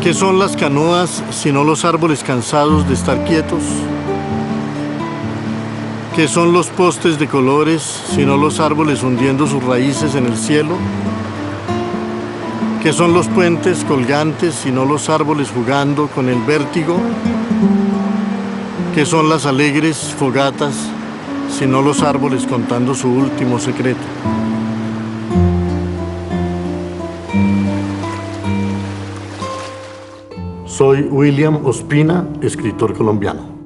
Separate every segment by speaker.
Speaker 1: ¿Qué son las canoas sino los árboles cansados de estar quietos? ¿Qué son los postes de colores sino los árboles hundiendo sus raíces en el cielo? ¿Qué son los puentes colgantes sino los árboles jugando con el vértigo? ¿Qué son las alegres fogatas sino los árboles contando su último secreto? Soy William Ospina, escritor colombiano.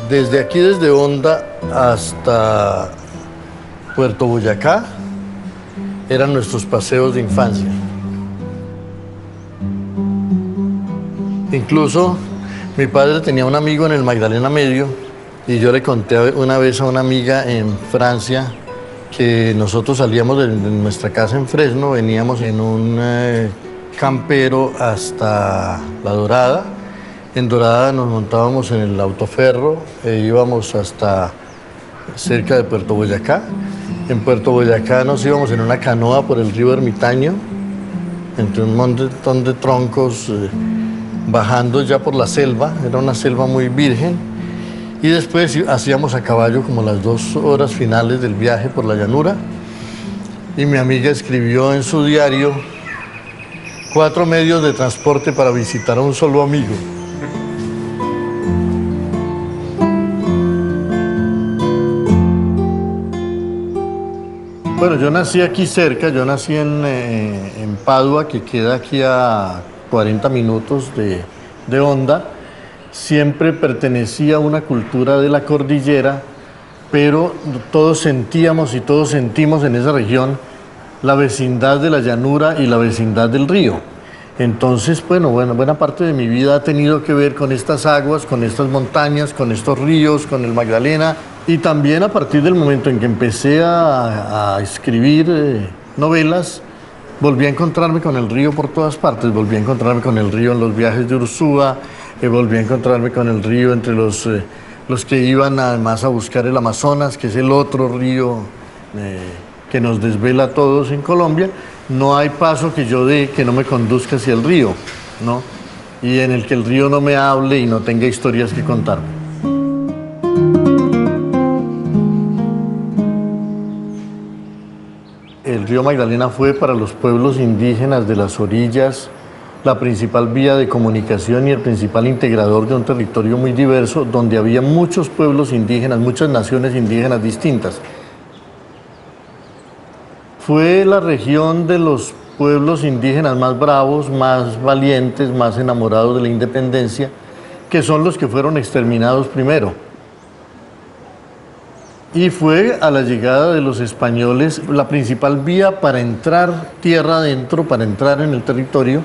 Speaker 1: Desde aquí, desde Honda hasta Puerto Boyacá, eran nuestros paseos de infancia. Incluso mi padre tenía un amigo en el Magdalena Medio y yo le conté una vez a una amiga en Francia que nosotros salíamos de nuestra casa en Fresno, veníamos en un campero hasta La Dorada. En Dorada nos montábamos en el autoferro e íbamos hasta cerca de Puerto Boyacá. En Puerto Boyacá nos íbamos en una canoa por el río Ermitaño, entre un montón de troncos, bajando ya por la selva. Era una selva muy virgen. Y después hacíamos a caballo como las 2 horas finales del viaje por la llanura. Y mi amiga escribió en su diario 4 medios de transporte para visitar a un solo amigo. Bueno, yo nací aquí cerca, yo nací en Padua, que queda aquí a 40 minutos de Honda. Siempre pertenecía a una cultura de la cordillera, pero todos sentíamos y todos sentimos en esa región la vecindad de la llanura y la vecindad del río. Entonces, bueno, buena parte de mi vida ha tenido que ver con estas aguas, con estas montañas, con estos ríos, con el Magdalena. Y también a partir del momento en que empecé a escribir novelas, volví a encontrarme con el río por todas partes. Volví a encontrarme con el río en los viajes de Ursúa, volví a encontrarme con el río entre los que iban además a buscar el Amazonas, que es el otro río que nos desvela a todos en Colombia. No hay paso que yo dé que no me conduzca hacia el río, ¿no? Y en el que el río no me hable y no tenga historias que contarme. El río Magdalena fue para los pueblos indígenas de las orillas la principal vía de comunicación y el principal integrador de un territorio muy diverso, donde había muchos pueblos indígenas, muchas naciones indígenas distintas. Fue la región de los pueblos indígenas más bravos, más valientes, más enamorados de la independencia, que son los que fueron exterminados primero. Y fue a la llegada de los españoles la principal vía para entrar tierra adentro, para entrar en el territorio.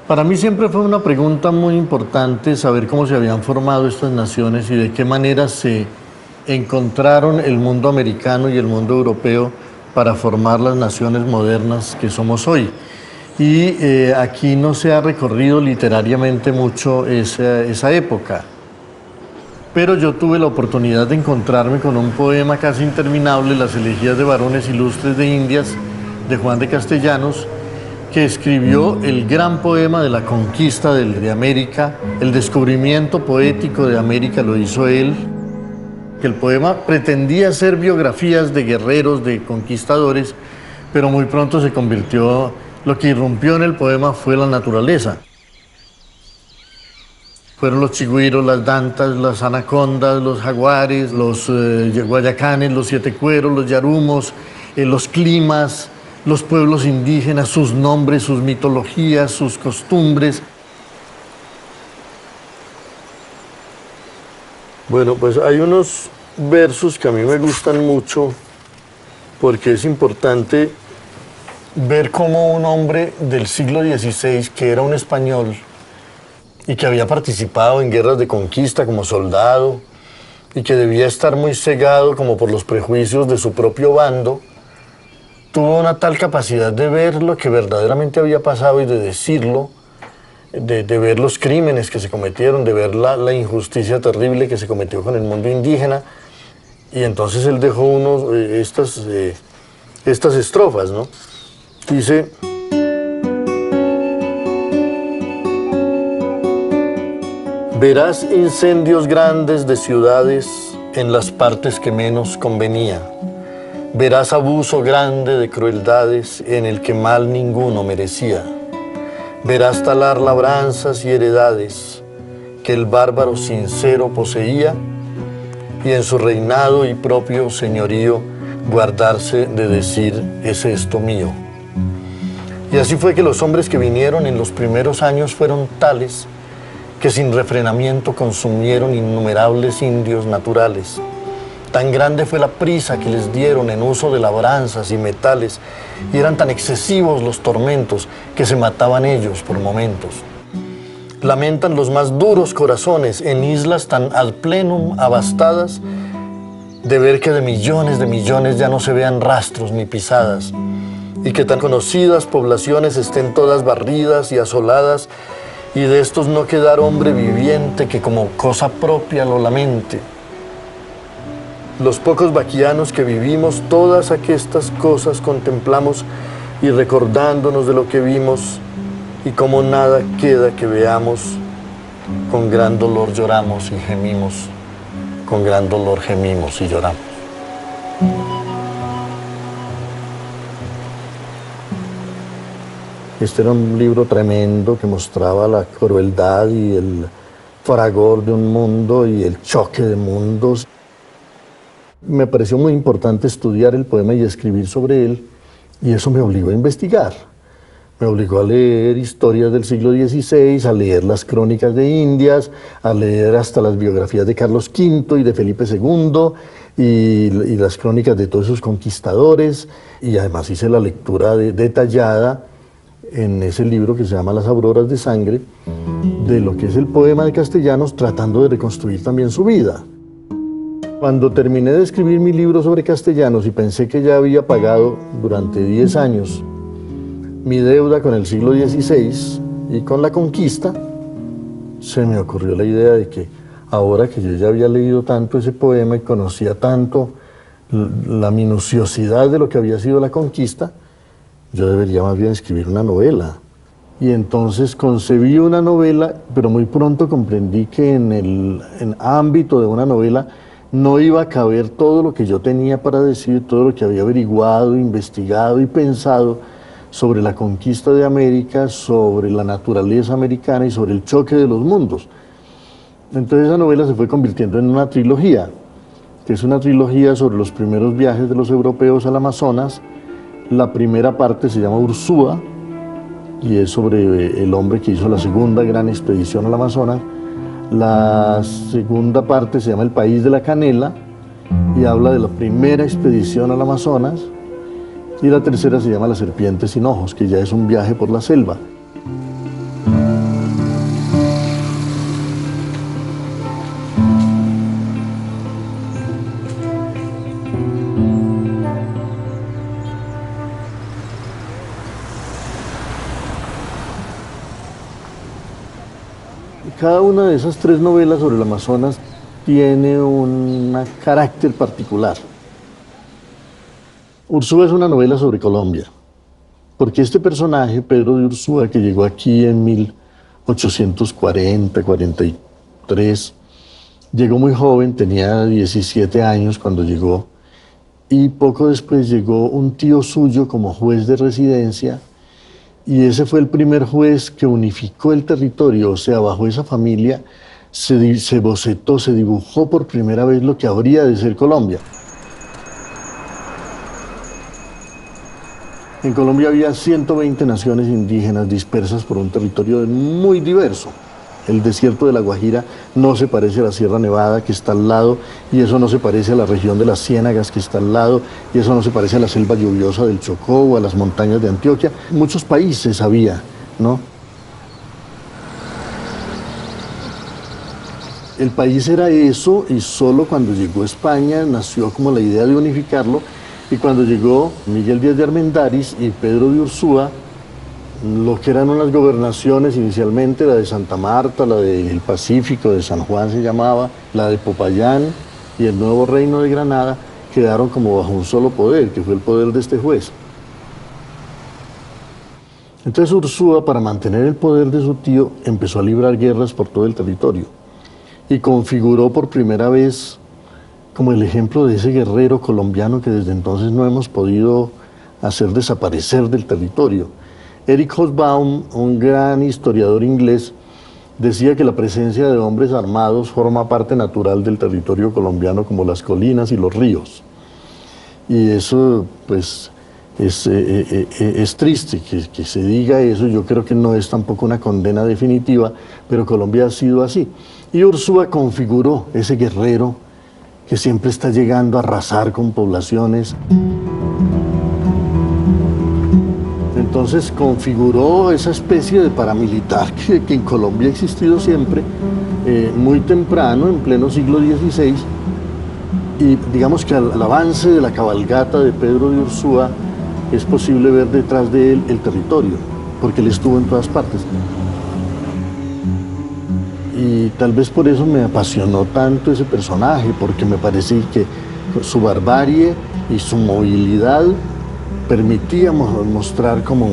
Speaker 1: Para mí siempre fue una pregunta muy importante saber cómo se habían formado estas naciones y de qué manera se encontraron el mundo americano y el mundo europeo para formar las naciones modernas que somos hoy. Y aquí no se ha recorrido literariamente mucho esa época. Pero yo tuve la oportunidad de encontrarme con un poema casi interminable, Las elegías de varones ilustres de Indias, de Juan de Castellanos, que escribió el gran poema de la conquista de América. El descubrimiento poético de América lo hizo él. El poema pretendía ser biografías de guerreros, de conquistadores, pero muy pronto se convirtió, lo que irrumpió en el poema fue la naturaleza. Fueron los chigüiros, las dantas, las anacondas, los jaguares, los guayacanes, los siete cueros, los yarumos, los climas, los pueblos indígenas, sus nombres, sus mitologías, sus costumbres. Bueno, pues hay unos versos que a mí me gustan mucho porque es importante ver cómo un hombre del siglo XVI, que era un español, y que había participado en guerras de conquista como soldado y que debía estar muy cegado como por los prejuicios de su propio bando, tuvo una tal capacidad de ver lo que verdaderamente había pasado y de decirlo, de ver los crímenes que se cometieron, de ver la injusticia terrible que se cometió con el mundo indígena. Y entonces él dejó estas estrofas, ¿no? Dice: verás incendios grandes de ciudades en las partes que menos convenía. Verás abuso grande de crueldades en el que mal ninguno merecía. Verás talar labranzas y heredades que el bárbaro sincero poseía, y en su reinado y propio señorío guardarse de decir es esto mío. Y así fue que los hombres que vinieron en los primeros años fueron tales que sin refrenamiento consumieron innumerables indios naturales. Tan grande fue la prisa que les dieron en uso de labranzas y metales, y eran tan excesivos los tormentos que se mataban ellos por momentos. Lamentan los más duros corazones en islas tan ad plenum abastadas, de ver que de millones ya no se vean rastros ni pisadas, y que tan conocidas poblaciones estén todas barridas y asoladas, y de estos no quedar hombre viviente que como cosa propia lo lamente. Los pocos vaquianos que vivimos todas aquestas cosas contemplamos, y recordándonos de lo que vimos, y como nada queda que veamos, con gran dolor lloramos y gemimos, con gran dolor gemimos y lloramos. Este era un libro tremendo que mostraba la crueldad y el fragor de un mundo y el choque de mundos. Me pareció muy importante estudiar el poema y escribir sobre él, y eso me obligó a investigar. Me obligó a leer historias del siglo XVI, a leer las crónicas de Indias, a leer hasta las biografías de Carlos V y de Felipe II, y las crónicas de todos esos conquistadores, y además hice la lectura detallada en ese libro que se llama Las Auroras de Sangre, de lo que es el poema de Castellanos, tratando de reconstruir también su vida. Cuando terminé de escribir mi libro sobre Castellanos y pensé que ya había pagado durante 10 años mi deuda con el siglo XVI y con la conquista, se me ocurrió la idea de que ahora que yo ya había leído tanto ese poema y conocía tanto la minuciosidad de lo que había sido la conquista, yo debería más bien escribir una novela. Y entonces concebí una novela, pero muy pronto comprendí que en el ámbito de una novela no iba a caber todo lo que yo tenía para decir, todo lo que había averiguado, investigado y pensado sobre la conquista de América, sobre la naturaleza americana y sobre el choque de los mundos. Entonces esa novela se fue convirtiendo en una trilogía, que es una trilogía sobre los primeros viajes de los europeos al Amazonas. La primera parte se llama Ursúa, y es sobre el hombre que hizo la segunda gran expedición al Amazonas. La segunda parte se llama El País de la Canela, y habla de la primera expedición al Amazonas. Y la tercera se llama La Serpiente sin Ojos, que ya es un viaje por la selva. Cada una de esas 3 novelas sobre el Amazonas tiene un carácter particular. Ursúa es una novela sobre Colombia, porque este personaje, Pedro de Ursúa, que llegó aquí en 1840, 43, llegó muy joven, tenía 17 años cuando llegó, y poco después llegó un tío suyo como juez de residencia, y ese fue el primer juez que unificó el territorio. O sea, bajo esa familia se bocetó, se dibujó por primera vez lo que habría de ser Colombia. En Colombia había 120 naciones indígenas dispersas por un territorio muy diverso. El desierto de La Guajira no se parece a la Sierra Nevada, que está al lado, y eso no se parece a la región de las Ciénagas, que está al lado, y eso no se parece a la selva lluviosa del Chocó o a las montañas de Antioquia. Muchos países había, ¿no? el país era eso y solo cuando llegó España nació como la idea de unificarlo y cuando llegó Miguel Díaz de Armendáriz y Pedro de Ursúa, lo que eran unas gobernaciones inicialmente, la de Santa Marta, la del Pacífico, de San Juan se llamaba, la de Popayán y el nuevo reino de Granada, quedaron como bajo un solo poder, que fue el poder de este juez. Entonces Ursúa, para mantener el poder de su tío, empezó a librar guerras por todo el territorio y configuró por primera vez como el ejemplo de ese guerrero colombiano que desde entonces no hemos podido hacer desaparecer del territorio. Eric Hobsbawm, un gran historiador inglés, decía que la presencia de hombres armados forma parte natural del territorio colombiano como las colinas y los ríos. Y eso, pues, es triste que se diga eso. Yo creo que no es tampoco una condena definitiva, pero Colombia ha sido así. Y Ursúa configuró ese guerrero que siempre está llegando a arrasar con poblaciones. Entonces configuró esa especie de paramilitar que en Colombia ha existido siempre, muy temprano, en pleno siglo XVI, y digamos que al avance de la cabalgata de Pedro de Ursúa es posible ver detrás de él el territorio, porque él estuvo en todas partes. Y tal vez por eso me apasionó tanto ese personaje, porque me parece que su barbarie y su movilidad permitía mostrar como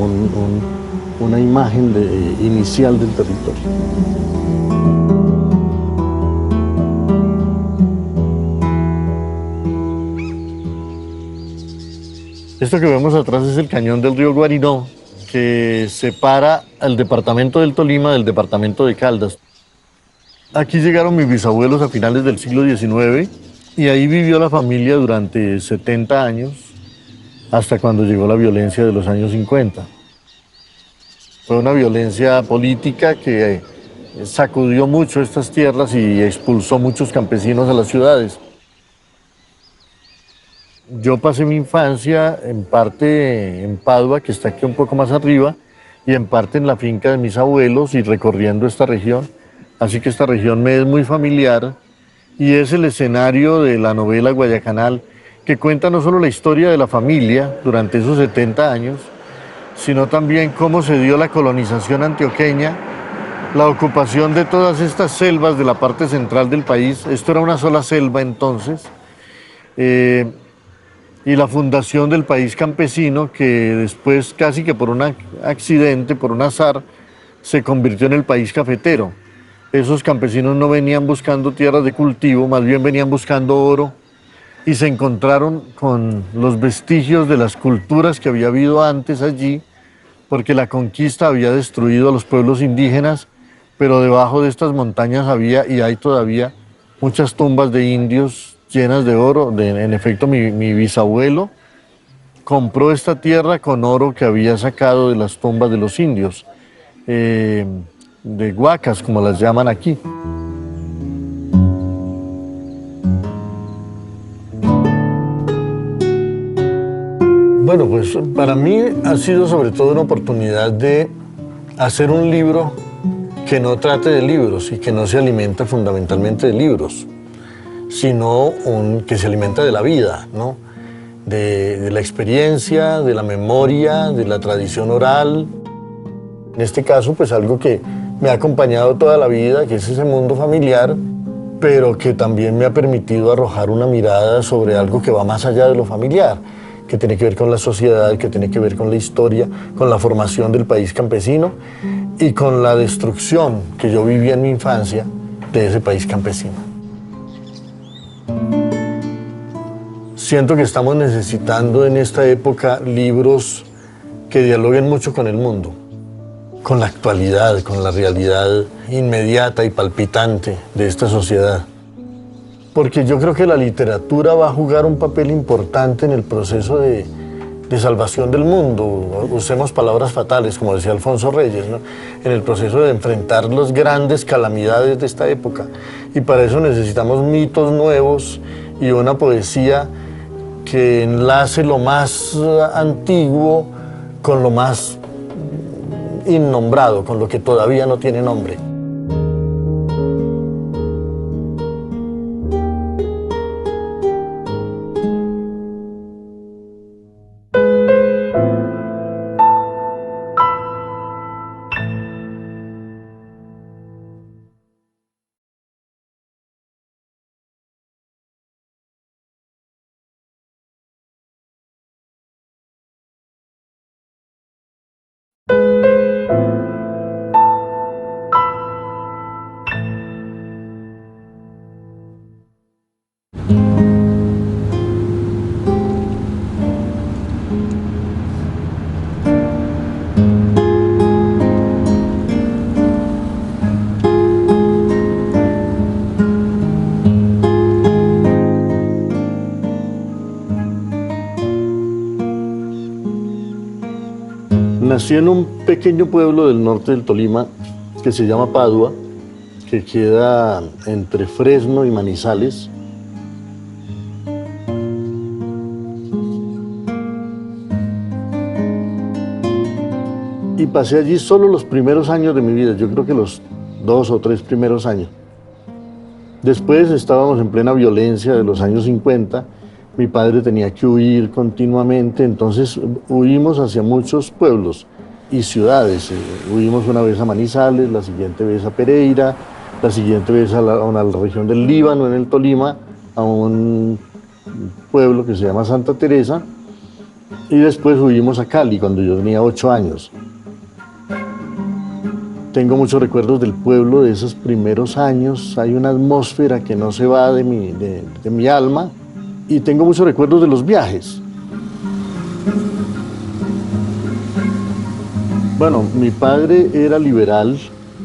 Speaker 1: una imagen inicial del territorio. Esto que vemos atrás es el cañón del río Guarinó, que separa al departamento del Tolima del departamento de Caldas. Aquí llegaron mis bisabuelos a finales del siglo XIX y ahí vivió la familia durante 70 años, hasta cuando llegó la violencia de los años 50. Fue una violencia política que sacudió mucho estas tierras y expulsó muchos campesinos a las ciudades. Yo pasé mi infancia en parte en Padua, que está aquí un poco más arriba, y en parte en la finca de mis abuelos y recorriendo esta región. Así que esta región me es muy familiar y es el escenario de la novela Guayacanal, que cuenta no solo la historia de la familia durante esos 70 años, sino también cómo se dio la colonización antioqueña, la ocupación de todas estas selvas de la parte central del país. Esto era una sola selva entonces, y la fundación del país campesino, que después casi que por un accidente, por un azar, se convirtió en el país cafetero. Esos campesinos no venían buscando tierras de cultivo, más bien venían buscando oro y se encontraron con los vestigios de las culturas que había habido antes allí, porque la conquista había destruido a los pueblos indígenas, pero debajo de estas montañas había y hay todavía muchas tumbas de indios llenas de oro. En efecto, mi bisabuelo compró esta tierra con oro que había sacado de las tumbas de los indios. De huacas, como las llaman aquí. Bueno, pues para mí ha sido sobre todo una oportunidad de hacer un libro que no trate de libros y que no se alimenta fundamentalmente de libros, sino que se alimenta de la vida, ¿no? De la experiencia, de la memoria, de la tradición oral. En este caso, pues algo que me ha acompañado toda la vida, que es ese mundo familiar, pero que también me ha permitido arrojar una mirada sobre algo que va más allá de lo familiar, que tiene que ver con la sociedad, que tiene que ver con la historia, con la formación del país campesino y con la destrucción que yo viví en mi infancia de ese país campesino. Siento que estamos necesitando en esta época libros que dialoguen mucho con el mundo, con la actualidad, con la realidad inmediata y palpitante de esta sociedad. Porque yo creo que la literatura va a jugar un papel importante en el proceso de salvación del mundo. Usemos palabras fatales, como decía Alfonso Reyes, ¿no? En el proceso de enfrentar las grandes calamidades de esta época. Y para eso necesitamos mitos nuevos y una poesía que enlace lo más antiguo con lo más innombrado, con lo que todavía no tiene nombre. Nací en un pequeño pueblo del norte del Tolima que se llama Padua, que queda entre Fresno y Manizales. Y pasé allí solo los primeros años de mi vida, yo creo que los 2 o 3 primeros años. Después estábamos en plena violencia de los años 50, mi padre tenía que huir continuamente, entonces huimos hacia muchos pueblos y ciudades. Huimos una vez a Manizales, la siguiente vez a Pereira, la siguiente vez a la región del Líbano, en el Tolima, a un pueblo que se llama Santa Teresa, y después huimos a Cali cuando yo tenía 8 años. Tengo muchos recuerdos del pueblo de esos primeros años, hay una atmósfera que no se va de mi alma, y tengo muchos recuerdos de los viajes. Bueno, mi padre era liberal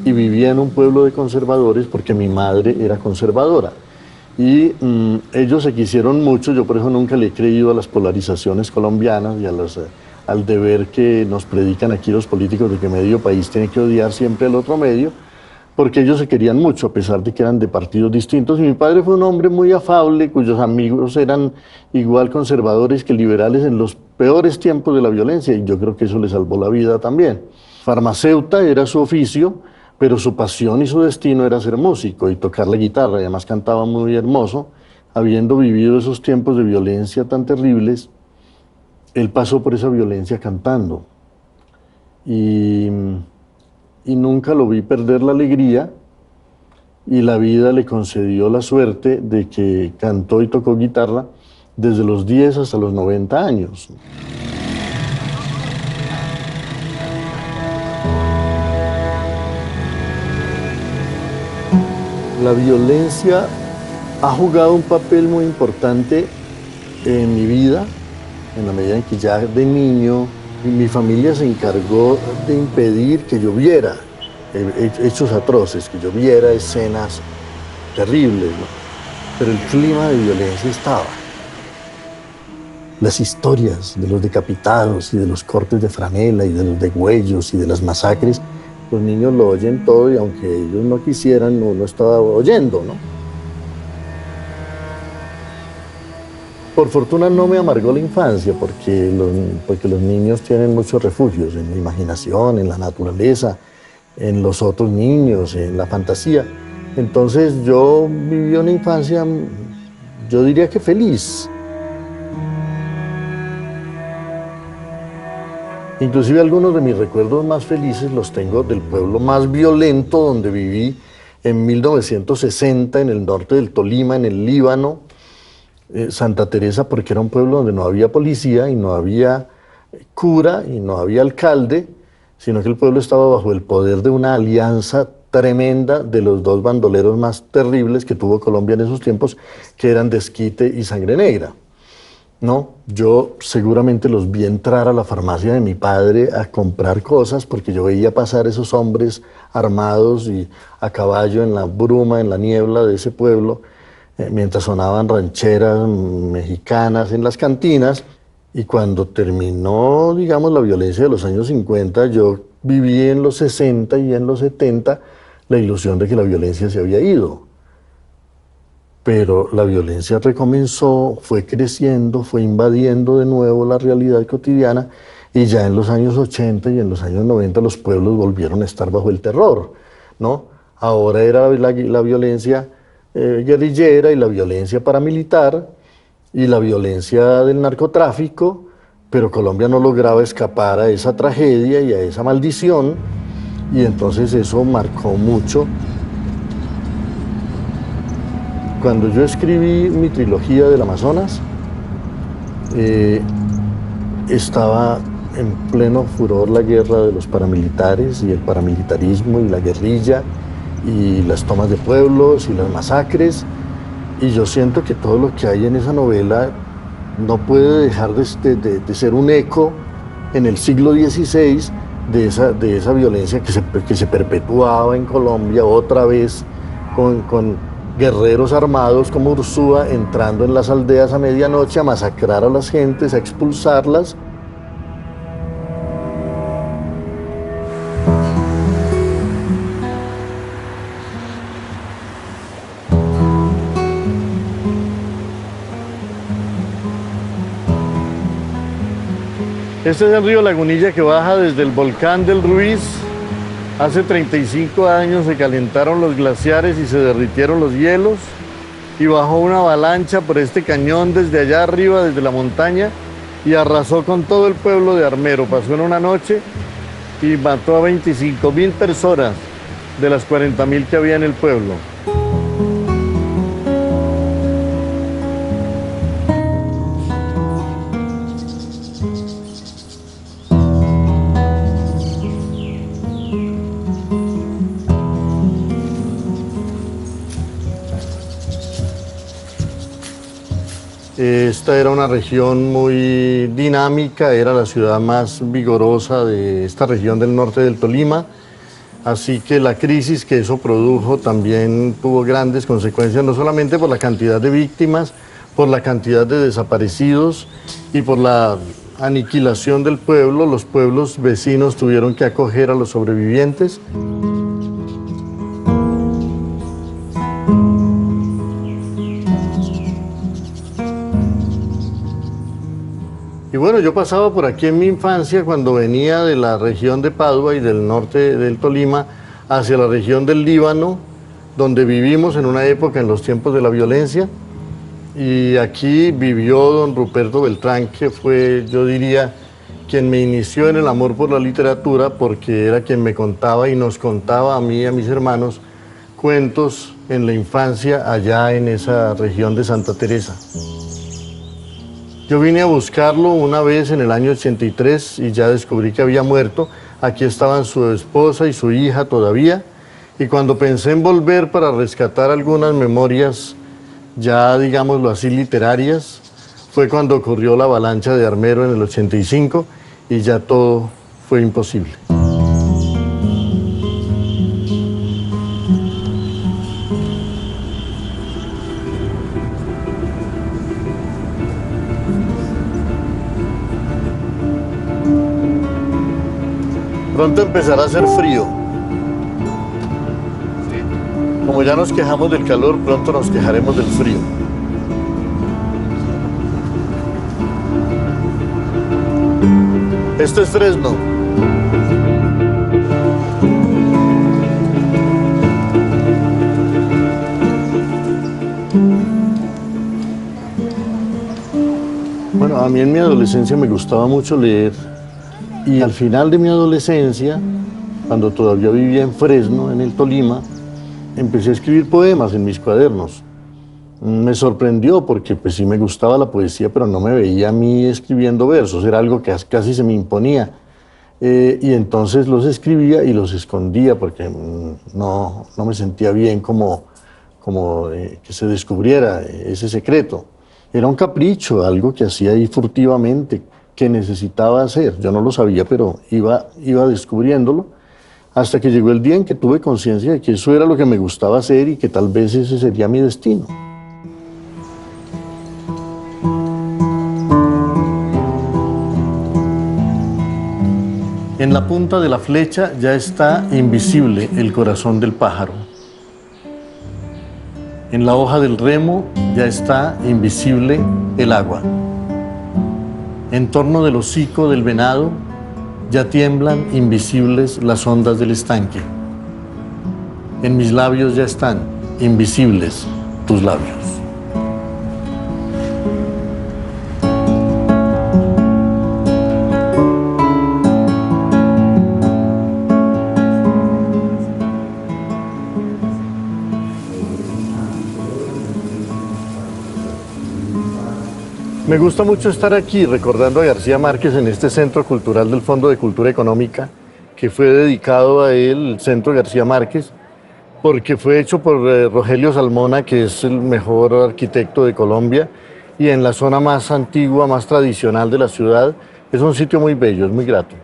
Speaker 1: y vivía en un pueblo de conservadores porque mi madre era conservadora. Y ellos se quisieron mucho, yo por eso nunca le he creído a las polarizaciones colombianas y al deber que nos predican aquí los políticos de que medio país tiene que odiar siempre al otro medio, porque ellos se querían mucho a pesar de que eran de partidos distintos. Y mi padre fue un hombre muy afable, cuyos amigos eran igual conservadores que liberales en los peores tiempos de la violencia, y yo creo que eso le salvó la vida también. Farmacéuta era su oficio, pero su pasión y su destino era ser músico y tocar la guitarra, y además cantaba muy hermoso. Habiendo vivido esos tiempos de violencia tan terribles, él pasó por esa violencia cantando. Y nunca lo vi perder la alegría, y la vida le concedió la suerte de que cantó y tocó guitarra desde los 10 hasta los 90 años. La violencia ha jugado un papel muy importante en mi vida, en la medida en que ya de niño mi familia se encargó de impedir que yo viera hechos atroces, que yo viera escenas terribles, ¿no? Pero el clima de violencia estaba. Las historias de los decapitados y de los cortes de franela y de los degüellos y de las masacres, los niños lo oyen todo, y aunque ellos no quisieran, uno estaba oyendo, ¿no? Por fortuna no me amargó la infancia, porque los niños tienen muchos refugios en la imaginación, en la naturaleza, en los otros niños, en la fantasía. Entonces yo viví una infancia, yo diría que feliz. Inclusive algunos de mis recuerdos más felices los tengo del pueblo más violento donde viví en 1960, en el norte del Tolima, en el Líbano, Santa Teresa, porque era un pueblo donde no había policía y no había cura y no había alcalde, sino que el pueblo estaba bajo el poder de una alianza tremenda de los dos bandoleros más terribles que tuvo Colombia en esos tiempos, que eran Desquite y Sangre Negra. No, yo seguramente los vi entrar a la farmacia de mi padre a comprar cosas, porque yo veía pasar esos hombres armados y a caballo en la bruma, en la niebla de ese pueblo, mientras sonaban rancheras mexicanas en las cantinas. Y cuando terminó, digamos, la violencia de los años 50, yo viví en los 60 y en los 70 la ilusión de que la violencia se había ido. Pero la violencia recomenzó, fue creciendo, fue invadiendo de nuevo la realidad cotidiana, y ya en los años 80 y en los años 90 los pueblos volvieron a estar bajo el terror, ¿no? Ahora era la violencia guerrillera y la violencia paramilitar y la violencia del narcotráfico, pero Colombia no lograba escapar a esa tragedia y a esa maldición, y entonces eso marcó mucho. Cuando yo escribí mi trilogía del Amazonas, estaba en pleno furor la guerra de los paramilitares y el paramilitarismo y la guerrilla y las tomas de pueblos y las masacres, y yo siento que todo lo que hay en esa novela no puede dejar de ser un eco en el siglo XVI de esa violencia que se perpetuaba en Colombia otra vez con guerreros armados como Ursúa entrando en las aldeas a medianoche a masacrar a las gentes, a expulsarlas. Este es el río Lagunilla que baja desde el volcán del Ruiz. Hace 35 años se calentaron los glaciares y se derritieron los hielos y bajó una avalancha por este cañón desde allá arriba, desde la montaña, y arrasó con todo el pueblo de Armero. Pasó en una noche y mató a 25.000 personas de las 40.000 que había en el pueblo. Esta era una región muy dinámica, era la ciudad más vigorosa de esta región del norte del Tolima, así que la crisis que eso produjo también tuvo grandes consecuencias, no solamente por la cantidad de víctimas, por la cantidad de desaparecidos y por la aniquilación del pueblo. Los pueblos vecinos tuvieron que acoger a los sobrevivientes. Y bueno, yo pasaba por aquí en mi infancia cuando venía de la región de Padua y del norte del Tolima hacia la región del Líbano, donde vivimos en una época en los tiempos de la violencia. Y aquí vivió don Ruperto Beltrán, que fue, yo diría, quien me inició en el amor por la literatura, porque era quien me contaba y nos contaba a mí y a mis hermanos cuentos en la infancia allá en esa región de Santa Teresa. Yo vine a buscarlo una vez en el año 83 y ya descubrí que había muerto. Aquí estaban su esposa y su hija todavía. Y cuando pensé en volver para rescatar algunas memorias, ya digámoslo así, literarias, fue cuando ocurrió la avalancha de Armero en el 85 y ya todo fue imposible. Pronto empezará a hacer frío. Como ya nos quejamos del calor, pronto nos quejaremos del frío. Esto es Fresno. Bueno, a mí en mi adolescencia me gustaba mucho leer. Y al final de mi adolescencia, cuando todavía vivía en Fresno, en el Tolima, empecé a escribir poemas en mis cuadernos. Me sorprendió porque pues sí me gustaba la poesía, pero no me veía a mí escribiendo versos, era algo que casi se me imponía. Y entonces los escribía y los escondía porque no me sentía bien como que se descubriera ese secreto. Era un capricho, algo que hacía ahí furtivamente, que necesitaba hacer. Yo no lo sabía, pero iba descubriéndolo, hasta que llegó el día en que tuve conciencia de que eso era lo que me gustaba hacer y que tal vez ese sería mi destino. En la punta de la flecha ya está invisible el corazón del pájaro. En la hoja del remo ya está invisible el agua. En torno del hocico del venado ya tiemblan invisibles las ondas del estanque. En mis labios ya están invisibles tus labios. Me gusta mucho estar aquí recordando a García Márquez en este Centro Cultural del Fondo de Cultura Económica, que fue dedicado a él, el Centro García Márquez, porque fue hecho por Rogelio Salmona, que es el mejor arquitecto de Colombia, y en la zona más antigua, más tradicional de la ciudad. Es un sitio muy bello, es muy grato.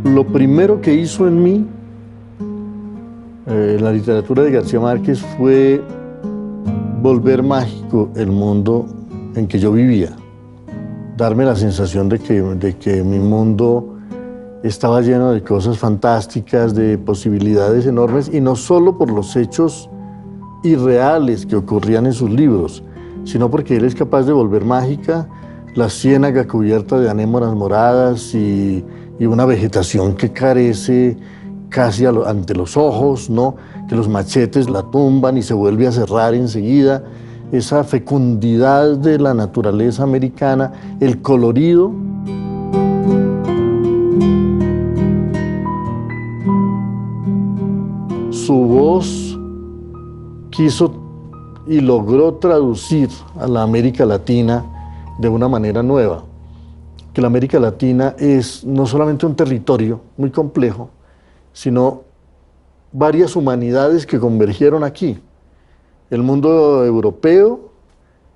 Speaker 1: Lo primero que hizo en mí, la literatura de García Márquez, fue volver mágico el mundo en que yo vivía, darme la sensación de que mi mundo estaba lleno de cosas fantásticas, de posibilidades enormes, y no solo por los hechos irreales que ocurrían en sus libros, sino porque él es capaz de volver mágica la ciénaga cubierta de anémonas moradas y una vegetación que carece casi ante los ojos, ¿no? Que los machetes la tumban y se vuelve a cerrar enseguida. Esa fecundidad de la naturaleza americana, el colorido. Su voz quiso y logró traducir a la América Latina de una manera nueva, que la América Latina es no solamente un territorio muy complejo, sino varias humanidades que convergieron aquí. El mundo europeo,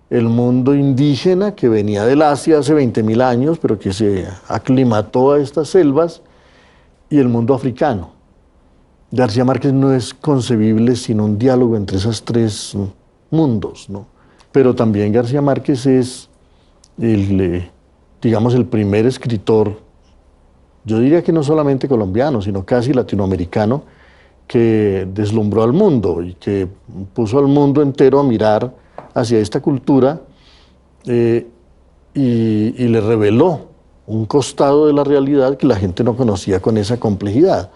Speaker 1: el mundo indígena que venía del Asia hace 20.000 años, pero que se aclimató a estas selvas, y el mundo africano. García Márquez no es concebible sin un diálogo entre esos tres mundos, ¿no? Pero también García Márquez es digamos, el primer escritor, yo diría que no solamente colombiano, sino casi latinoamericano, que deslumbró al mundo y que puso al mundo entero a mirar hacia esta cultura y le reveló un costado de la realidad que la gente no conocía con esa complejidad.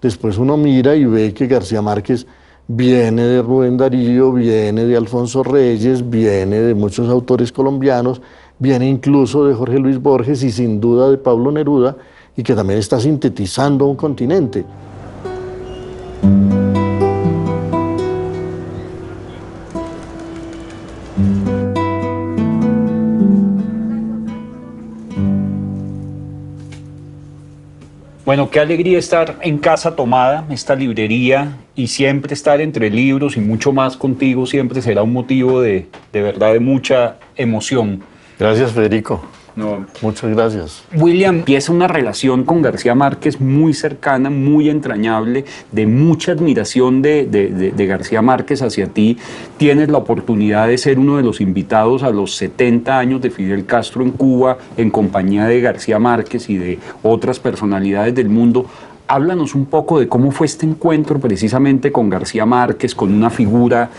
Speaker 1: Después uno mira y ve que García Márquez viene de Rubén Darío, viene de Alfonso Reyes, viene de muchos autores colombianos, viene incluso de Jorge Luis Borges y sin duda de Pablo Neruda, y que también está sintetizando un continente.
Speaker 2: Bueno, qué alegría estar en Casa Tomada, esta librería, y siempre estar entre libros y mucho más contigo siempre será un motivo de verdad de mucha emoción.
Speaker 1: Gracias, Federico.
Speaker 2: No.
Speaker 1: Muchas gracias.
Speaker 2: William, empieza una relación con García Márquez muy cercana, muy entrañable, de mucha admiración de García Márquez hacia ti. Tienes la oportunidad de ser uno de los invitados a los 70 años de Fidel Castro en Cuba, en compañía de García Márquez y de otras personalidades del mundo. Háblanos un poco de cómo fue este encuentro precisamente con García Márquez, con una figura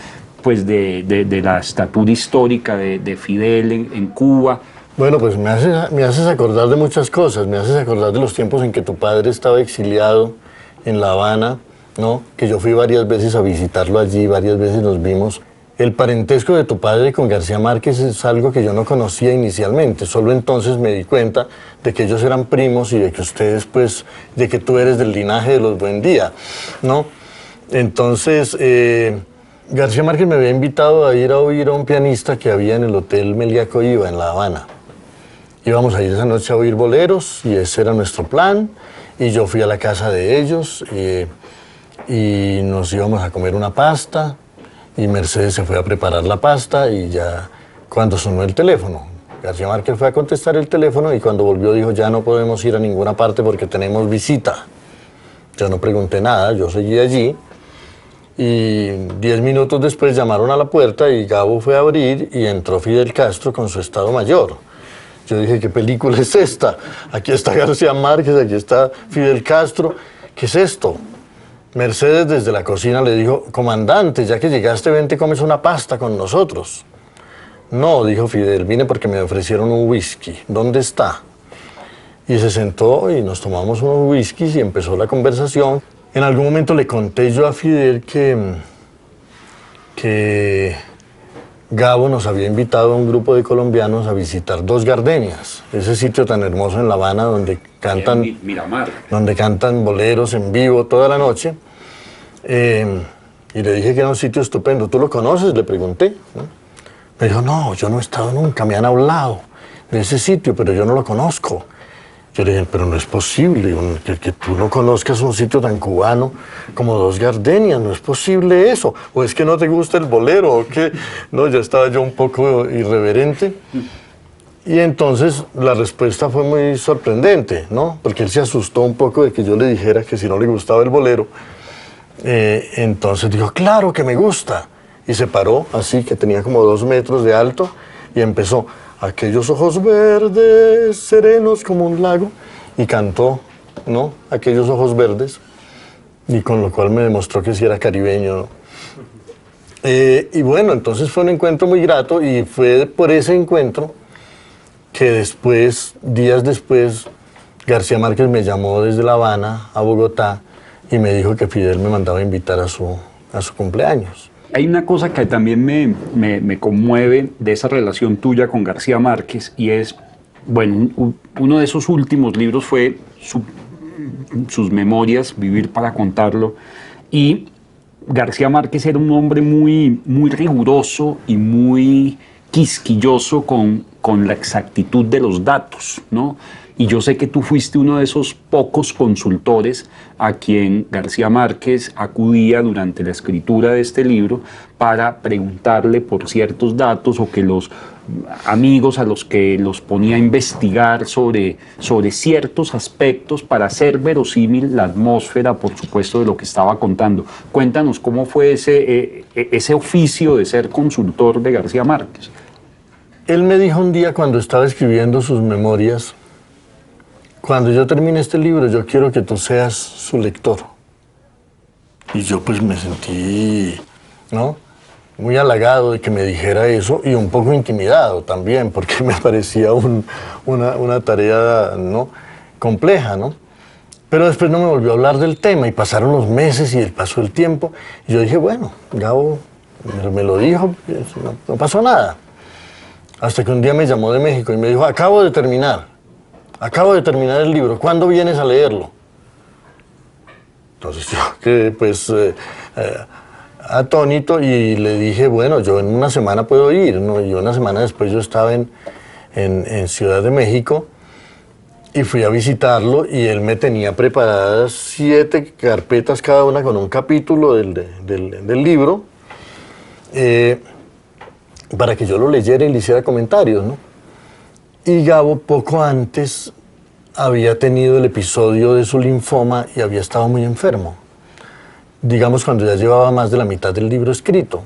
Speaker 2: pues, de la estatura histórica de Fidel en Cuba.
Speaker 1: Bueno, pues me haces acordar de muchas cosas. Me haces acordar de los tiempos en que tu padre estaba exiliado en La Habana, ¿no? Que yo fui varias veces a visitarlo allí, varias veces nos vimos. El parentesco de tu padre con García Márquez es algo que yo no conocía inicialmente. Solo entonces me di cuenta de que ellos eran primos y de que ustedes, pues, de que tú eres del linaje de los Buendía, ¿no? Entonces, García Márquez me había invitado a ir a oír a un pianista que había en el Hotel Meliá Cohiba, en La Habana. Íbamos a ir esa noche a oír boleros y ese era nuestro plan. Y yo fui a la casa de ellos y nos íbamos a comer una pasta y Mercedes se fue a preparar la pasta y ya cuando sonó el teléfono, García Márquez fue a contestar el teléfono y cuando volvió dijo ya no podemos ir a ninguna parte porque tenemos visita. Yo no pregunté nada, yo seguí allí y 10 minutos después llamaron a la puerta y Gabo fue a abrir y entró Fidel Castro con su Estado Mayor. Yo dije, ¿qué película es esta? Aquí está García Márquez, aquí está Fidel Castro. ¿Qué es esto? Mercedes desde la cocina le dijo, comandante, ya que llegaste, ven, te comes una pasta con nosotros. No, dijo Fidel, vine porque me ofrecieron un whisky. ¿Dónde está? Y se sentó y nos tomamos unos whiskies y empezó la conversación. En algún momento le conté yo a Fidel que Gabo nos había invitado a un grupo de colombianos a visitar Dos Gardenias, ese sitio tan hermoso en La Habana donde cantan, donde cantan boleros en vivo toda la noche. Y le dije que era un sitio estupendo. ¿Tú lo conoces? Le pregunté, ¿no? Me dijo, no, yo no he estado nunca, me han hablado de ese sitio, pero yo no lo conozco. Yo le dije, pero no es posible que tú no conozcas un sitio tan cubano como Dos Gardenias, no es posible eso. ¿O es que no te gusta el bolero o qué? No, ya estaba yo un poco irreverente. Y entonces la respuesta fue muy sorprendente, ¿no? Porque él se asustó un poco de que yo le dijera que si no le gustaba el bolero. Entonces dijo, claro que me gusta. Y se paró así, que tenía como 2 metros de alto, y empezó, aquellos ojos verdes, serenos como un lago, y cantó, ¿no? Aquellos ojos verdes, y con lo cual me demostró que sí era caribeño, ¿no? Y bueno, entonces fue un encuentro muy grato y fue por ese encuentro que después, días después, García Márquez me llamó desde La Habana a Bogotá y me dijo que Fidel me mandaba a invitar a su cumpleaños.
Speaker 2: Hay una cosa que también me conmueve de esa relación tuya con García Márquez y es, bueno, uno de esos últimos libros fue sus memorias, Vivir para contarlo, y García Márquez era un hombre muy, muy riguroso y muy quisquilloso con la exactitud de los datos, ¿no? Y yo sé que tú fuiste uno de esos pocos consultores a quien García Márquez acudía durante la escritura de este libro para preguntarle por ciertos datos o que los amigos a los que los ponía a investigar sobre ciertos aspectos para hacer verosímil la atmósfera, por supuesto, de lo que estaba contando. Cuéntanos cómo fue ese oficio de ser consultor de García Márquez.
Speaker 1: Él me dijo un día cuando estaba escribiendo sus memorias: cuando yo termine este libro, yo quiero que tú seas su lector. Y yo pues me sentí, ¿no?, muy halagado de que me dijera eso y un poco intimidado también, porque me parecía una tarea, ¿no?, compleja, ¿no? Pero después no me volvió a hablar del tema y pasaron los meses y pasó el tiempo. Y yo dije, bueno, Gabo me lo dijo, no pasó nada. Hasta que un día me llamó de México y me dijo, acabo de terminar el libro, ¿cuándo vienes a leerlo? Entonces yo quedé pues atónito y le dije, bueno, yo en una semana puedo ir, ¿no? Y una semana después yo estaba en Ciudad de México y fui a visitarlo y él me tenía preparadas 7 carpetas cada una con un capítulo del libro para que yo lo leyera y le hiciera comentarios, ¿no? Y Gabo poco antes había tenido el episodio de su linfoma y había estado muy enfermo. Digamos, cuando ya llevaba más de la mitad del libro escrito.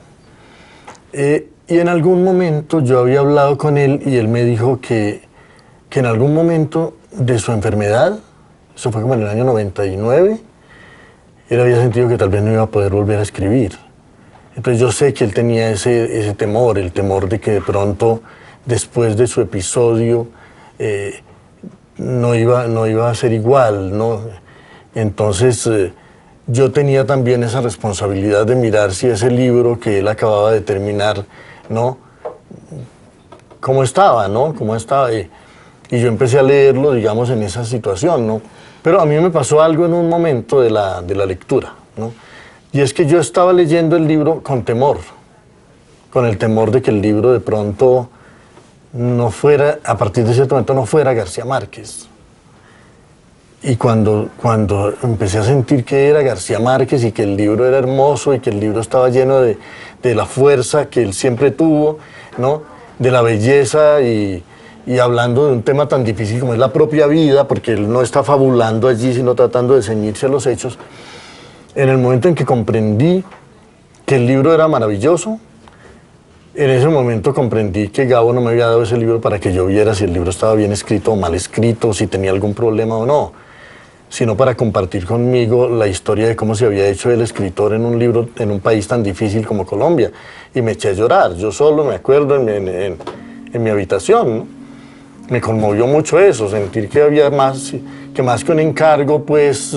Speaker 1: Y en algún momento yo había hablado con él y él me dijo que en algún momento de su enfermedad, eso fue como en el año 99, él había sentido que tal vez no iba a poder volver a escribir. Entonces yo sé que él tenía ese temor, el temor de que de pronto, después de su episodio, no iba a ser igual, ¿no? Entonces yo tenía también esa responsabilidad de mirar si ese libro que él acababa de terminar, ¿no?, cómo estaba, ¿no? Cómo estaba. Y yo empecé a leerlo, digamos, en esa situación, ¿no? Pero a mí me pasó algo en un momento de la lectura, ¿no? Y es que yo estaba leyendo el libro con temor, con el temor de que el libro de pronto no fuera, a partir de cierto momento, no fuera García Márquez. Y cuando empecé a sentir que era García Márquez y que el libro era hermoso y que el libro estaba lleno de la fuerza que él siempre tuvo, ¿no?, de la belleza y hablando de un tema tan difícil como es la propia vida, porque él no está fabulando allí, sino tratando de ceñirse a los hechos, en el momento en que comprendí que el libro era maravilloso, en ese momento comprendí que Gabo no me había dado ese libro para que yo viera si el libro estaba bien escrito o mal escrito, si tenía algún problema o no, sino para compartir conmigo la historia de cómo se había hecho el escritor en un libro, en un país tan difícil como Colombia. Y me eché a llorar, yo solo me acuerdo en mi habitación, ¿no? Me conmovió mucho eso, sentir que había más que un encargo, pues,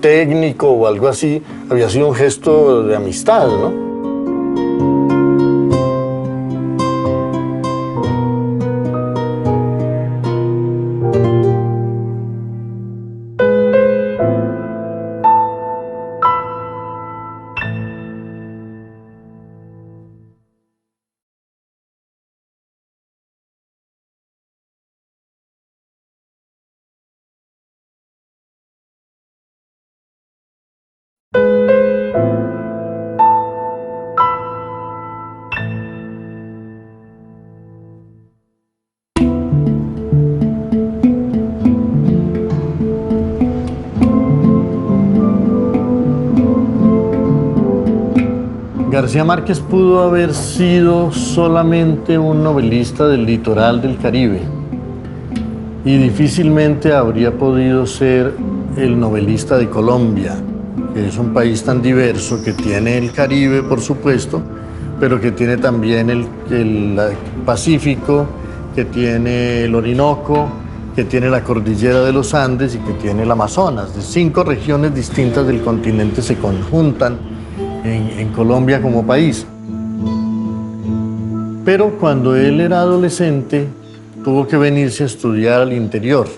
Speaker 1: técnico o algo así, había sido un gesto de amistad, ¿no? García Márquez pudo haber sido solamente un novelista del litoral del Caribe y difícilmente habría podido ser el novelista de Colombia, que es un país tan diverso, que tiene el Caribe, por supuesto, pero que tiene también el Pacífico, que tiene el Orinoco, que tiene la cordillera de los Andes y que tiene el Amazonas. De 5 regiones distintas del continente se conjuntan en Colombia como país. Pero cuando él era adolescente, tuvo que venirse a estudiar al interior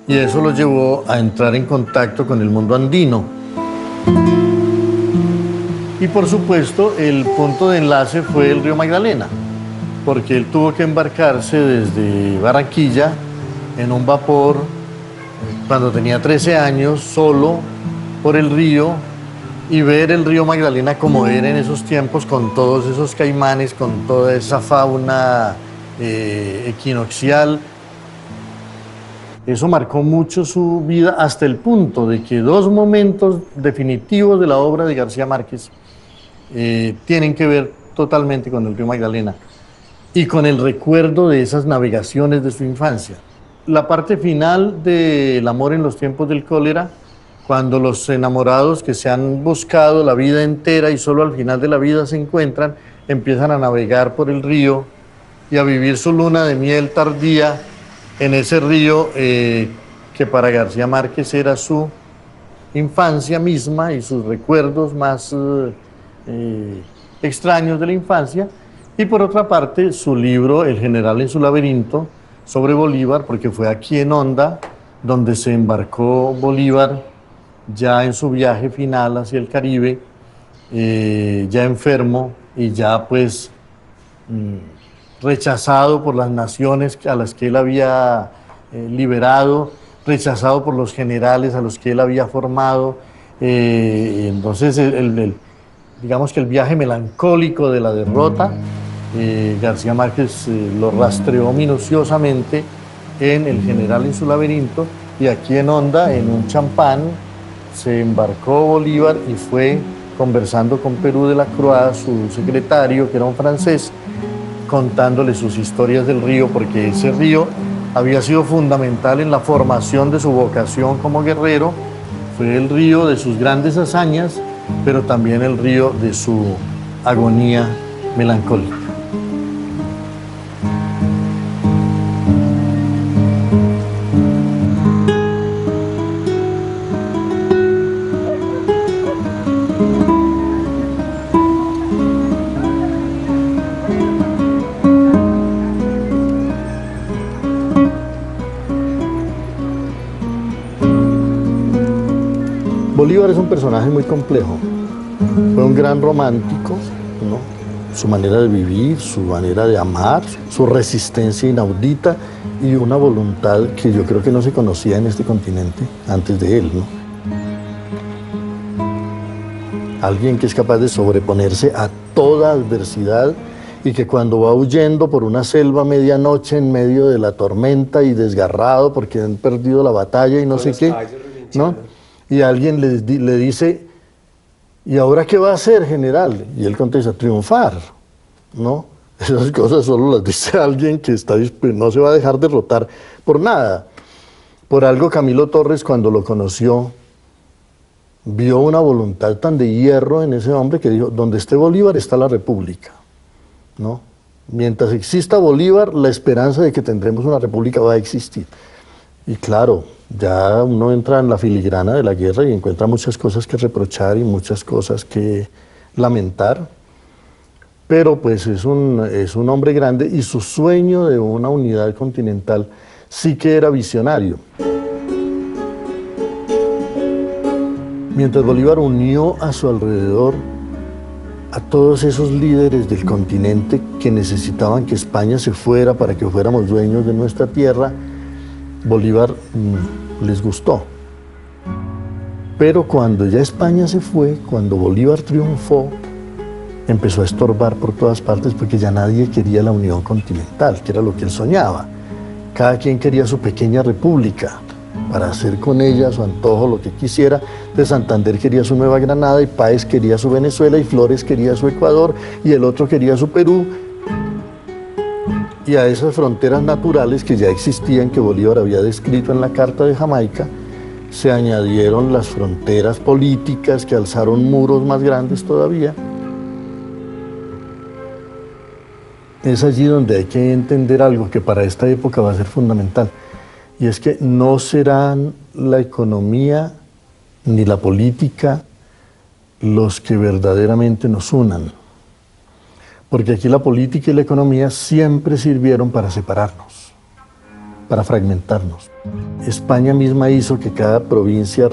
Speaker 1: y eso lo llevó a entrar en contacto con el mundo andino. Y por supuesto, el punto de enlace fue el río Magdalena, porque él tuvo que embarcarse desde Barranquilla en un vapor cuando tenía 13 años, solo por el río, y ver el río Magdalena como era en esos tiempos, con todos esos caimanes, con toda esa fauna equinoccial. Eso marcó mucho su vida hasta el punto de que 2 momentos definitivos de la obra de García Márquez tienen que ver totalmente con el río Magdalena y con el recuerdo de esas navegaciones de su infancia. La parte final de El amor en los tiempos del cólera, cuando los enamorados que se han buscado la vida entera y solo al final de la vida se encuentran, empiezan a navegar por el río y a vivir su luna de miel tardía en ese río que para García Márquez era su infancia misma y sus recuerdos más extraños de la infancia. Y por otra parte, su libro El general en su laberinto, sobre Bolívar, porque fue aquí en Honda donde se embarcó Bolívar ya en su viaje final hacia el Caribe, ya enfermo y ya pues rechazado por las naciones a las que él había liberado, rechazado por los generales a los que él había formado. Entonces digamos que el viaje melancólico de la derrota, García Márquez lo rastreó minuciosamente en El general en su laberinto, y aquí en Honda, en un champán, se embarcó Bolívar y fue conversando con Perú de la Croix, su secretario, que era un francés, contándole sus historias del río, porque ese río había sido fundamental en la formación de su vocación como guerrero. Fue el río de sus grandes hazañas, pero también el río de su agonía melancólica. Bolívar es un personaje muy complejo. Fue un gran romántico, ¿no? Su manera de vivir, su manera de amar, su resistencia inaudita y una voluntad que yo creo que no se conocía en este continente antes de él, ¿no? Alguien que es capaz de sobreponerse a toda adversidad y que cuando va huyendo por una selva a medianoche en medio de la tormenta y desgarrado porque han perdido la batalla y no sé qué, ¿no? Y alguien le dice, ¿y ahora qué va a hacer, general? Y él contesta, triunfar, ¿no? Esas cosas solo las dice alguien que no se va a dejar derrotar por nada. Por algo Camilo Torres, cuando lo conoció, vio una voluntad tan de hierro en ese hombre que dijo, donde esté Bolívar está la República, ¿no? Mientras exista Bolívar, la esperanza de que tendremos una república va a existir. Y claro, ya uno entra en la filigrana de la guerra y encuentra muchas cosas que reprochar y muchas cosas que lamentar, pero pues es un hombre grande y su sueño de una unidad continental sí que era visionario. Mientras Bolívar unió a su alrededor a todos esos líderes del continente que necesitaban que España se fuera para que fuéramos dueños de nuestra tierra, Bolívar les gustó. Pero cuando ya España se fue, cuando Bolívar triunfó, empezó a estorbar por todas partes porque ya nadie quería la unión continental, que era lo que él soñaba. Cada quien quería su pequeña república para hacer con ella a su antojo lo que quisiera. De Santander quería su Nueva Granada y Páez quería su Venezuela y Flores quería su Ecuador y el otro quería su Perú. Y a esas fronteras naturales que ya existían, que Bolívar había descrito en la Carta de Jamaica, se añadieron las fronteras políticas que alzaron muros más grandes todavía. Es allí donde hay que entender algo que para esta época va a ser fundamental, y es que no serán la economía ni la política los que verdaderamente nos unan, porque aquí la política y la economía siempre sirvieron para separarnos, para fragmentarnos. España misma hizo que cada provincia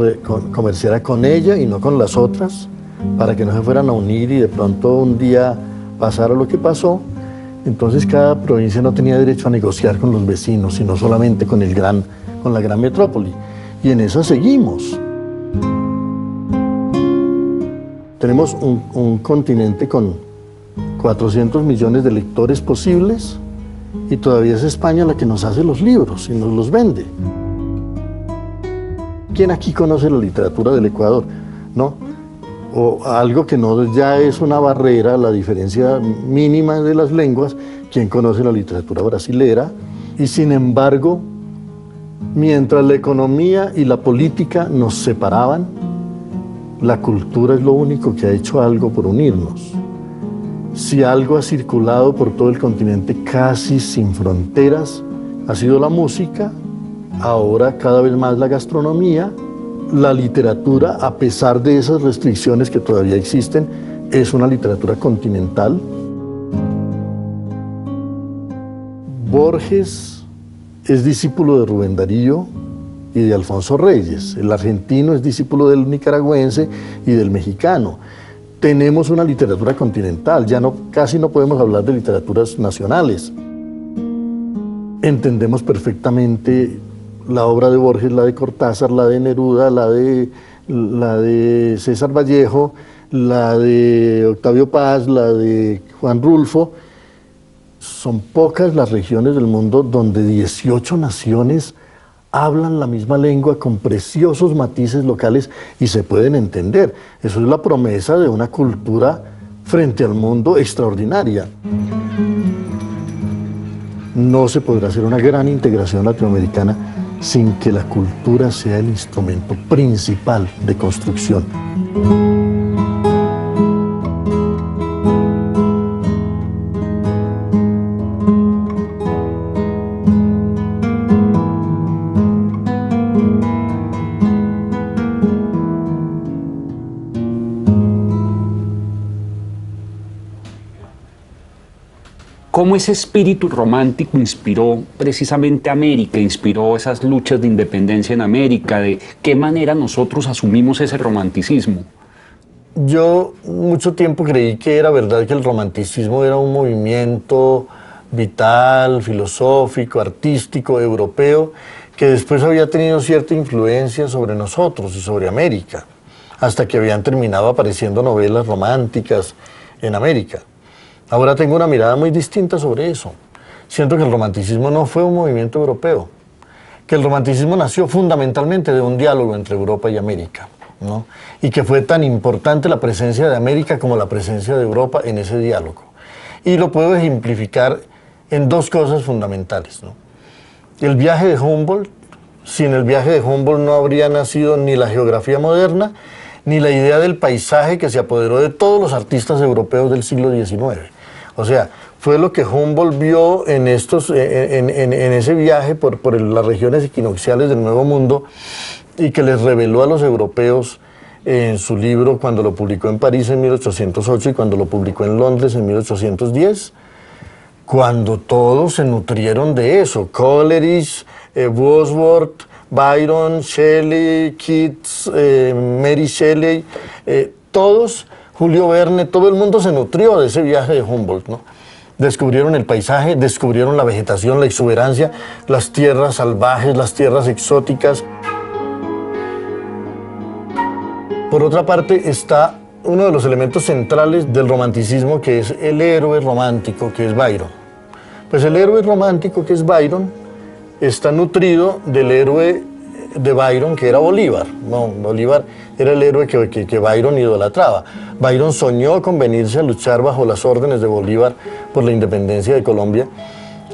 Speaker 1: comerciara con ella y no con las otras, para que no se fueran a unir y de pronto un día pasara lo que pasó. Entonces cada provincia no tenía derecho a negociar con los vecinos, sino solamente con la gran metrópoli. Y en eso seguimos. Tenemos un continente con 400 millones de lectores posibles, y todavía es España la que nos hace los libros y nos los vende. ¿Quién aquí conoce la literatura del Ecuador? ¿No? O algo que no ya es una barrera, la diferencia mínima de las lenguas. ¿Quién conoce la literatura brasilera? Y sin embargo, mientras la economía y la política nos separaban, la cultura es lo único que ha hecho algo por unirnos. Si algo ha circulado por todo el continente casi sin fronteras, ha sido la música, ahora cada vez más la gastronomía, la literatura, a pesar de esas restricciones que todavía existen, es una literatura continental. Borges es discípulo de Rubén Darío y de Alfonso Reyes. El argentino es discípulo del nicaragüense y del mexicano. Tenemos una literatura continental, ya casi no podemos hablar de literaturas nacionales. Entendemos perfectamente la obra de Borges, la de Cortázar, la de Neruda, la de César Vallejo, la de Octavio Paz, la de Juan Rulfo. Son pocas las regiones del mundo donde 18 naciones hablan la misma lengua con preciosos matices locales y se pueden entender. Eso es la promesa de una cultura frente al mundo extraordinaria. No se podrá hacer una gran integración latinoamericana sin que la cultura sea el instrumento principal de construcción.
Speaker 2: ¿Cómo ese espíritu romántico inspiró precisamente a América, inspiró esas luchas de independencia en América? ¿De qué manera nosotros asumimos ese romanticismo?
Speaker 1: Yo mucho tiempo creí que era verdad que el romanticismo era un movimiento vital, filosófico, artístico, europeo, que después había tenido cierta influencia sobre nosotros y sobre América, hasta que habían terminado apareciendo novelas románticas en América. Ahora tengo una mirada muy distinta sobre eso. Siento que el romanticismo no fue un movimiento europeo, que el romanticismo nació fundamentalmente de un diálogo entre Europa y América, ¿no? Y que fue tan importante la presencia de América como la presencia de Europa en ese diálogo. Y lo puedo ejemplificar en dos cosas fundamentales, ¿no? El viaje de Humboldt, sin el viaje de Humboldt no habría nacido ni la geografía moderna, ni la idea del paisaje que se apoderó de todos los artistas europeos del siglo XIX. O sea, fue lo que Humboldt vio en ese viaje por las regiones equinocciales del Nuevo Mundo y que les reveló a los europeos en su libro cuando lo publicó en París en 1808 y cuando lo publicó en Londres en 1810, cuando todos se nutrieron de eso. Coleridge, Wordsworth, Byron, Shelley, Keats, Mary Shelley, todos, Julio Verne, todo el mundo se nutrió de ese viaje de Humboldt, ¿no? Descubrieron el paisaje, descubrieron la vegetación, la exuberancia, las tierras salvajes, las tierras exóticas. Por otra parte está uno de los elementos centrales del romanticismo, que es el héroe romántico, que es Byron. Pues el héroe romántico, que es Byron, está nutrido del héroe de Byron, que era Bolívar. No, Bolívar era el héroe que Byron idolatraba. Byron soñó con venirse a luchar bajo las órdenes de Bolívar por la independencia de Colombia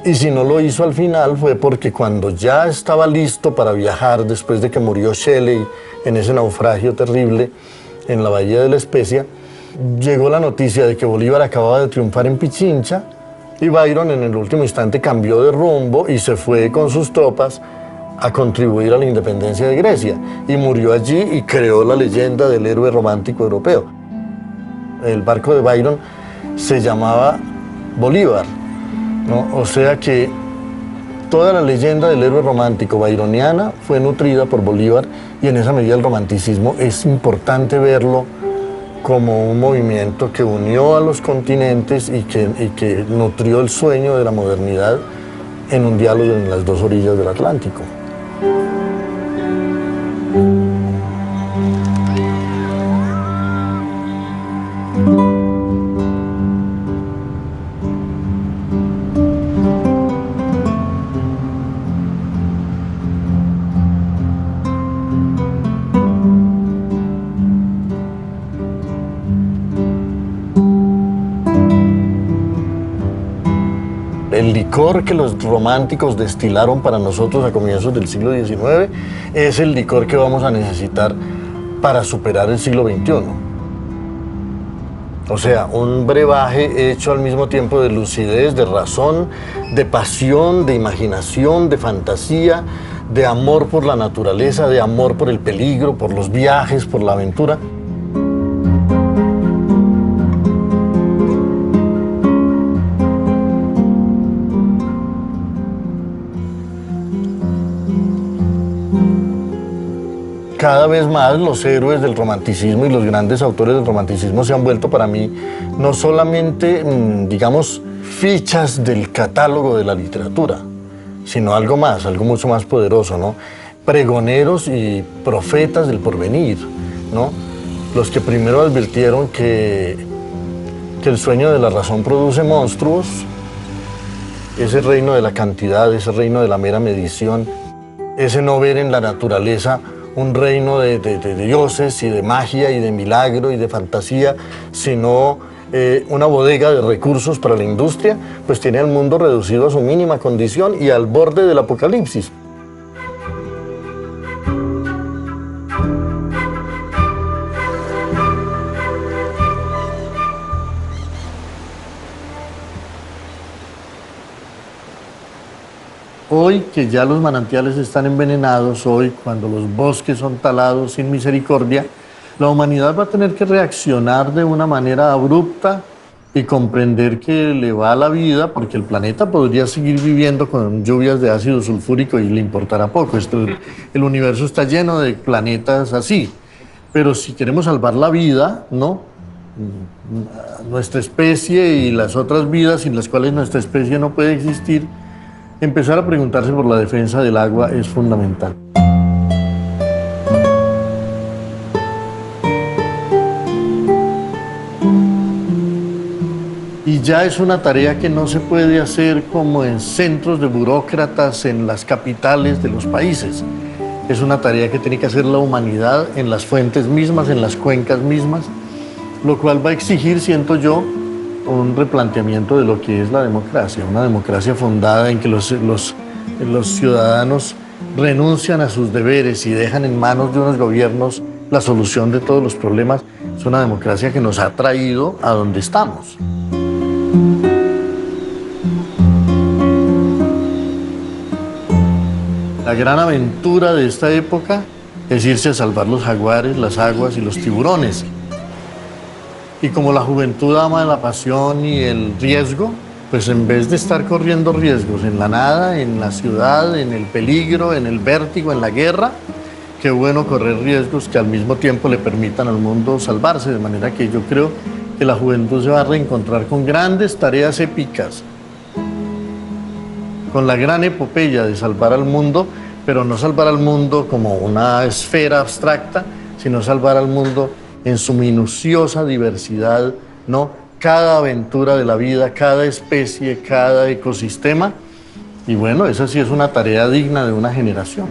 Speaker 1: Y si no lo hizo al final fue porque cuando ya estaba listo para viajar, después de que murió Shelley en ese naufragio terrible en la Bahía de la Especia, llegó la noticia de que Bolívar acababa de triunfar en Pichincha y Byron en el último instante cambió de rumbo y se fue con sus tropas a contribuir a la independencia de Grecia. Y murió allí y creó la leyenda del héroe romántico europeo. El barco de Byron se llamaba Bolívar, ¿no? O sea que toda la leyenda del héroe romántico byroniana fue nutrida por Bolívar, y en esa medida el romanticismo es importante verlo como un movimiento que unió a los continentes y que nutrió el sueño de la modernidad en un diálogo en las dos orillas del Atlántico. El licor que los románticos destilaron para nosotros a comienzos del siglo XIX es el licor que vamos a necesitar para superar el siglo XXI. O sea, un brebaje hecho al mismo tiempo de lucidez, de razón, de pasión, de imaginación, de fantasía, de amor por la naturaleza, de amor por el peligro, por los viajes, por la aventura. Cada vez más los héroes del romanticismo y los grandes autores del romanticismo se han vuelto para mí no solamente, digamos, fichas del catálogo de la literatura, sino algo más, algo mucho más poderoso, ¿no? Pregoneros y profetas del porvenir, ¿no? Los que primero advirtieron que el sueño de la razón produce monstruos, ese reino de la cantidad, ese reino de la mera medición, ese no ver en la naturaleza un reino de dioses y de magia y de milagro y de fantasía, sino una bodega de recursos para la industria, pues tiene al mundo reducido a su mínima condición y al borde del apocalipsis. Hoy que ya los manantiales están envenenados, hoy cuando los bosques son talados sin misericordia, la humanidad va a tener que reaccionar de una manera abrupta y comprender que le va la vida, porque el planeta podría seguir viviendo con lluvias de ácido sulfúrico y le importará poco. El universo está lleno de planetas así, pero si queremos salvar la vida, ¿no? Nuestra especie y las otras vidas sin las cuales nuestra especie no puede existir, empezar a preguntarse por la defensa del agua es fundamental. Y ya es una tarea que no se puede hacer como en centros de burócratas en las capitales de los países. Es una tarea que tiene que hacer la humanidad en las fuentes mismas, en las cuencas mismas, lo cual va a exigir, siento yo, un replanteamiento de lo que es la democracia, una democracia fundada en que los ciudadanos renuncian a sus deberes y dejan en manos de unos gobiernos la solución de todos los problemas. Es una democracia que nos ha traído a donde estamos. La gran aventura de esta época es irse a salvar los jaguares, las aguas y los tiburones. Y como la juventud ama la pasión y el riesgo, pues en vez de estar corriendo riesgos en la nada, en la ciudad, en el peligro, en el vértigo, en la guerra, qué bueno correr riesgos que al mismo tiempo le permitan al mundo salvarse. De manera que yo creo que la juventud se va a reencontrar con grandes tareas épicas, con la gran epopeya de salvar al mundo, pero no salvar al mundo como una esfera abstracta, sino salvar al mundo en su minuciosa diversidad, ¿no? Cada aventura de la vida, cada especie, cada ecosistema. Y bueno, esa sí es una tarea digna de una generación.